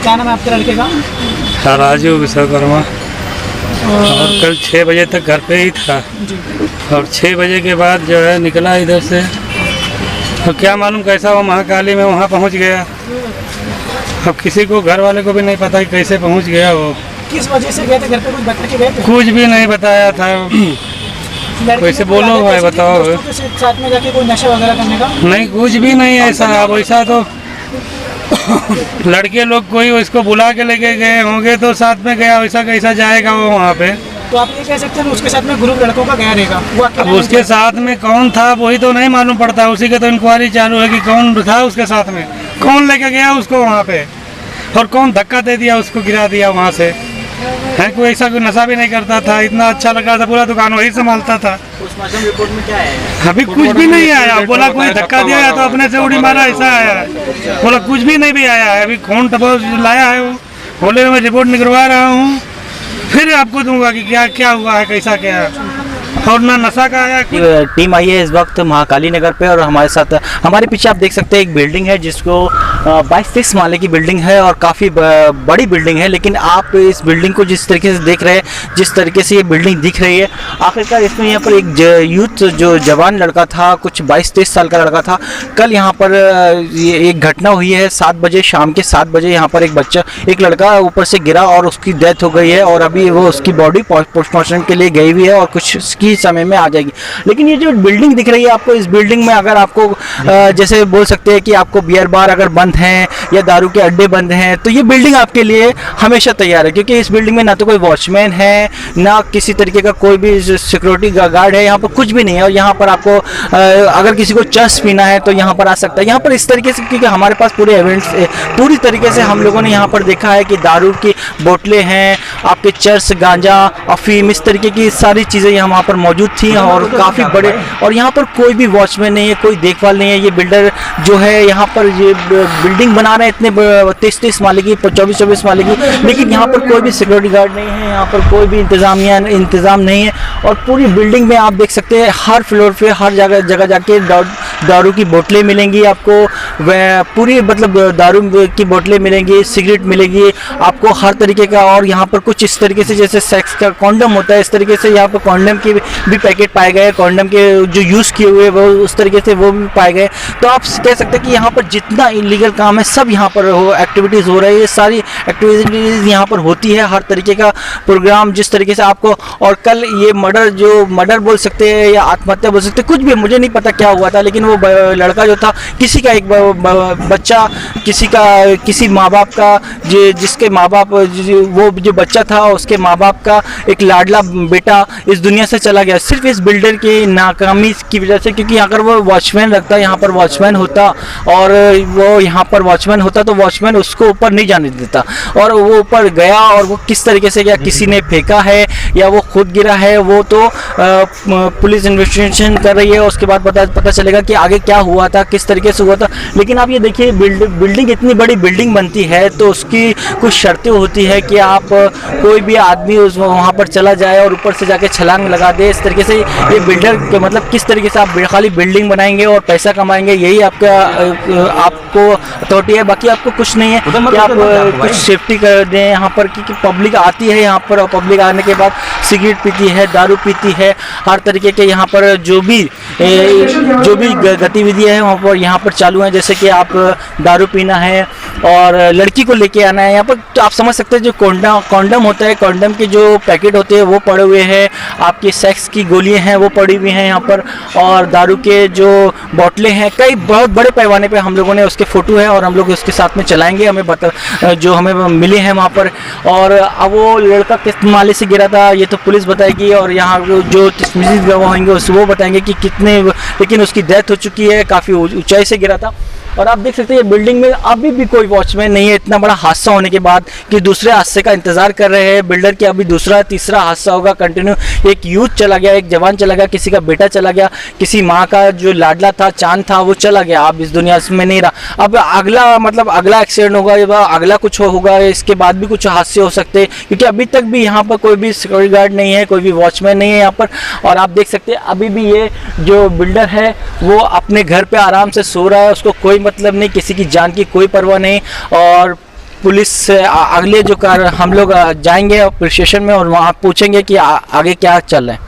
क्या नाम है आपके लड़के का? राजू विश्वकर्मा। और कल 6 बजे तक घर पे ही था और 6 बजे के बाद जो है निकला इधर से, और क्या मालूम कैसा वो महाकाली में वहाँ पहुँच गया। अब किसी को, घर वाले को भी नहीं पता कि कैसे पहुँच गया वो। किस वजह से गए थे घर पे? कुछ बता के गए थे? कुछ भी नहीं बताया था। वैसे बोलो भाई, बताओ। साथ में जाके कोई नशा वगैरह करने का? नहीं, कुछ भी नहीं ऐसा। अब वैसा तो लड़के लोग कोई उसको बुला के लेके गए होंगे तो साथ में गया, वैसा कैसा जाएगा वो वहाँ पे। तो आप ये कह सकते हैं उसके साथ में ग्रुप लड़कों का गया रहेगा। अब उसके साथ में कौन था वही तो नहीं मालूम पड़ता। उसी के तो इंक्वायरी चालू है कि कौन था उसके साथ में, कौन लेके गया उसको वहाँ पे, और कौन धक्का दे दिया उसको, गिरा दिया वहाँ से। है कोई ऐसा, कोई नशा भी नहीं करता था, इतना अच्छा लगा था, पूरा दुकान वही संभालता था। पोस्टमार्टम रिपोर्ट में क्या है? अभी कुछ भी नहीं आया। बोला कोई धक्का दिया या तो अपने से उड़ी मारा, ऐसा आया है। बोला कुछ भी नहीं भी आया है। अभी खून टपोस लाया है वो, बोले मैं रिपोर्ट निकलवा रहा हूँ, फिर आपको दूंगा कि क्या क्या हुआ है, कैसा क्या है। और ना नशा का आया। टीम आई है इस वक्त महाकाली नगर पे, और हमारे साथ, हमारे पीछे आप देख सकते हैं एक बिल्डिंग है जिसको 22-23 माले की बिल्डिंग है और काफ़ी बड़ी बिल्डिंग है। लेकिन आप इस बिल्डिंग को जिस तरीके से देख रहे हैं, जिस तरीके से ये बिल्डिंग दिख रही है, आखिरकार इसमें यहाँ पर एक यूथ जो जवान लड़का था, कुछ 22-23 साल का लड़का था। कल यहाँ पर ये एक घटना हुई है 7 बजे, शाम के 7 बजे यहाँ पर एक लड़का ऊपर से गिरा और उसकी डेथ हो गई है, और अभी वो उसकी बॉडी पोस्टमार्टम के लिए गई हुई है और कुछ की समय में आ जाएगी। लेकिन ये जो बिल्डिंग दिख रही है आपको, इस बिल्डिंग में अगर आपको जैसे बोल सकते हैं कि आपको बियर बार अगर बंद हैं या दारू के अड्डे बंद हैं, तो ये बिल्डिंग आपके लिए हमेशा तैयार है, क्योंकि इस बिल्डिंग में ना तो कोई वॉचमैन है, ना किसी तरीके का कोई भी सिक्योरिटी गार्ड है, यहाँ पर कुछ भी नहीं है। और यहाँ पर आपको अगर किसी को चर्स पीना है तो यहाँ पर आ सकता है। यहाँ पर इस तरीके से, क्योंकि हमारे पास पूरे एविडेंस पूरी तरीके से हम लोगों ने यहाँ पर देखा है कि दारू की बोतलें हैं, आपके चर्स, गांजा, अफीम, इस तरीके की सारी चीज़ें यहाँ पर मौजूद थी और काफ़ी बड़े। और यहाँ पर कोई भी वॉचमैन नहीं है, कोई देखभाल नहीं है। ये बिल्डर जो है यहाँ पर ये बिल्डिंग बना रहे हैं इतने 23-23 माले की, 24-24 माले की, लेकिन यहाँ पर कोई भी सिक्योरिटी गार्ड नहीं है, यहाँ पर कोई भी इंतज़ाम नहीं है। और पूरी बिल्डिंग में आप देख सकते हैं हर फ्लोर पे, हर जगह जाके दारू की बोतलें मिलेंगी आपको, वह पूरी मतलब दारू की बोतलें मिलेंगी, सिगरेट मिलेगी आपको, हर तरीके का। और यहाँ पर कुछ इस तरीके से जैसे सेक्स का कॉन्डम होता है, इस तरीके से यहाँ पर कॉन्डम की भी पैकेट पाए गए, कॉन्डम के जो यूज़ किए हुए वो उस तरीके से वो भी पाए गए। तो आप कह सकते हैं कि यहाँ पर जितना इलीगल काम है सब यहाँ पर एक्टिविटीज़ हो रही है, सारी एक्टिविटीज़ यहाँ पर होती है, हर तरीके का प्रोग्राम जिस तरीके से आपको। और कल ये मर्डर बोल सकते हैं या आत्महत्या बोल सकते हैं, कुछ भी, मुझे नहीं पता क्या हुआ था, लेकिन वो लड़का जो था, किसी का एक बच्चा, किसी माँ बाप का, जिसके माँ बाप, वो जो बच्चा था उसके माँ बाप का एक लाडला बेटा इस दुनिया से चला गया, सिर्फ इस बिल्डर की नाकामी की वजह से। क्योंकि अगर वो वॉचमैन रखता, यहाँ पर वॉचमैन होता, और वो यहाँ पर वॉचमैन होता तो वॉचमैन उसको ऊपर नहीं जाने देता। और वो ऊपर गया और वो किस तरीके से, क्या किसी ने फेंका है या वो खुद गिरा है, वो तो पुलिस इन्वेस्टिगेशन कर रही है। उसके बाद पता चलेगा कि आगे क्या हुआ था, किस तरीके से हुआ था। लेकिन आप ये देखिए, बिल्डिंग इतनी बड़ी बिल्डिंग बनती है तो उसकी कुछ शर्तें होती है कि आप कोई भी आदमी वहाँ पर चला जाए और ऊपर से जाके छलांग लगा दे। इस तरीके से ये बिल्डर के मतलब किस तरीके से आप खाली बिल्डिंग बनाएंगे और पैसा कमाएंगे, यही आपको अथॉरिटी है, बाकी आपको कुछ नहीं है कि आप कुछ सेफ्टी कर दें यहाँ पर। क्योंकि पब्लिक आती है यहाँ पर, और पब्लिक आने के बाद सिगरेट पीती है, दारू पीती है, हर तरीके के यहाँ पर जो भी गतिविधियाँ हैं वहाँ पर यहाँ पर चालू हैं। जैसे कि आप दारू पीना है और लड़की को लेके आना है यहाँ पर, तो आप समझ सकते हैं जो कॉन्डम होता है, कॉन्डम के जो पैकेट होते हैं वो पड़े हुए हैं, आपकी सेक्स की गोलियां हैं वो पड़ी हुई हैं यहाँ पर, और दारू के जो बोतलें हैं, कई बहुत बड़े पैमाने पे हम लोगों ने उसके फ़ोटो है और हम लोग उसके साथ में चलाएंगे, हमें जो हमें मिले हैं वहाँ पर। और अब वो लड़का किस माले से गिरा था ये तो पुलिस बताएगी, और यहाँ जो गवाह होंगे वो बताएंगे कि कितने, लेकिन उसकी डेथ हो चुकी है, काफ़ी ऊंचाई से गिरा था। और आप देख सकते हैं ये बिल्डिंग में अभी भी कोई वॉचमैन नहीं है। इतना बड़ा हादसा होने के बाद कि दूसरे हादसे का इंतजार कर रहे हैं बिल्डर की, अभी दूसरा तीसरा हादसा होगा कंटिन्यू। एक यूथ चला गया, एक जवान चला गया, किसी का बेटा चला गया, किसी माँ का जो लाडला था चांद था वो चला गया, अब इस दुनिया में नहीं रहा। अब अगला मतलब अगला एक्सीडेंट होगा या अगला कुछ होगा, इसके बाद भी कुछ हादसे हो सकते हैं, क्योंकि अभी तक भी यहाँ पर कोई भी सिक्योरिटी गार्ड नहीं है, कोई भी वॉचमैन नहीं है यहाँ पर। और आप देख सकते हैं अभी भी ये जो बिल्डर है वो अपने घर पे आराम से सो रहा है, उसको कोई मतलब नहीं, किसी की जान की कोई परवाह नहीं। और पुलिस से अगले जो हम लोग जाएंगे पुलिस स्टेशन में और वहाँ पूछेंगे कि आगे क्या चल रहा है।